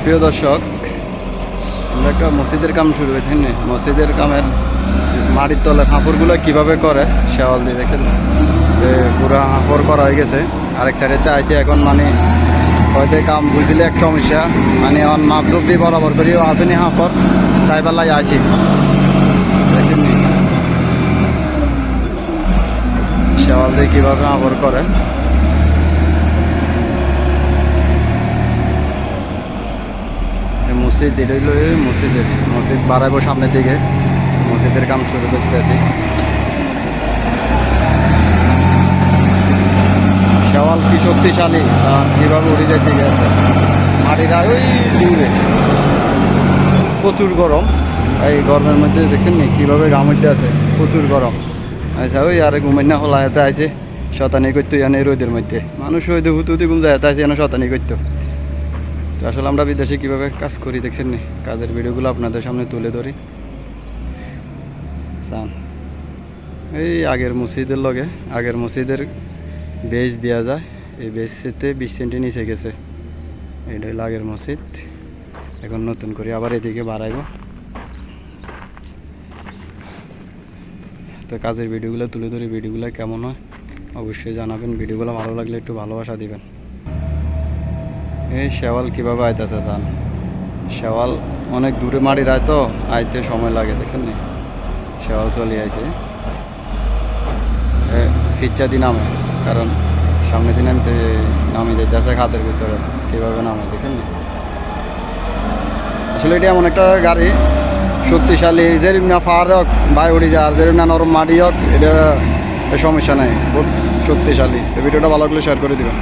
প্রিয় দর্শক, আমরা একটা মসজিদের কাম শুরু হয়েছে। মসজিদের কামের মাটির তলে হাঁপড়গুলো কীভাবে করে শেওয়াল দিয়ে দেখেন, পুরো হাঁপড় করা হয়ে গেছে। আরেক সাইডেতে আছে এখন, মানে হয়তো কাম বুঝলে এক সমস্যা, মানে অন মাপরূপ দিয়ে বরাবর করেও আসেনি হাঁপড় সাইবাল্লাই আছে দেখেন শেওয়াল দিয়ে কীভাবে হাঁপড় করে। মসজিদ এটা হইল মসজিদ বাড়াইবো সামনের দিকে, মসজিদের কাম শুরু করতে আছি। শেওয়াল কি শক্তিশালী, কীভাবে উড়ে যাইতে গেছে মাটিটা ওই দিবে। প্রচুর গরম, এই গরমের মধ্যে দেখছেন নি কীভাবে ঘাম উঠতে আছে, প্রচুর গরম। আচ্ছা ওই আর ঘুমাইনা হলা এতে আছে শতানি করতো এনে রোদের মধ্যে, মানুষ হয়তো হুতুতি ঘুম যায় এতে আছে এনে শতানি করতো। তো আসলে আমরা বিদেশে কীভাবে কাজ করি দেখছেন নি, কাজের ভিডিওগুলো আপনাদের সামনে তুলে ধরি। এই আগের মসজিদের লগে, আগের মসজিদের বেজ দেওয়া যায়, এই বেজতে 20 সেন্টি নিচে গেছে। এইটা হলো আগের মসজিদ, এখন নতুন করে আবার এদিকে বাড়াইব। তো কাজের ভিডিওগুলো তুলে ধরি, ভিডিওগুলো কেমন হয় অবশ্যই জানাবেন। ভিডিওগুলো ভালো লাগলে একটু ভালোবাসা দিবেন। এই শেওয়াল কীভাবে আইতেছে জান, শেওয়াল অনেক দূরে মাটির আয় তো, আইতে সময় লাগে দেখছেন নি। শেওয়াল চলে আইছে ফিচ্চা দিয়ে নামে, কারণ সামনে দিন আমি নামে যেতেছে খাতের ভিতরে, কীভাবে নামে দেখছেন নি। আসলে এটা এমন একটা গাড়ি শক্তিশালী, যেরকম না ফার হোক বাই উড়ি যায়, আর যেরকম না নরম মাটি হোক, এটা সমস্যা নেই, খুব শক্তিশালী। তো ভিডিওটা ভালো লাগলে শেয়ার করে দিবেন।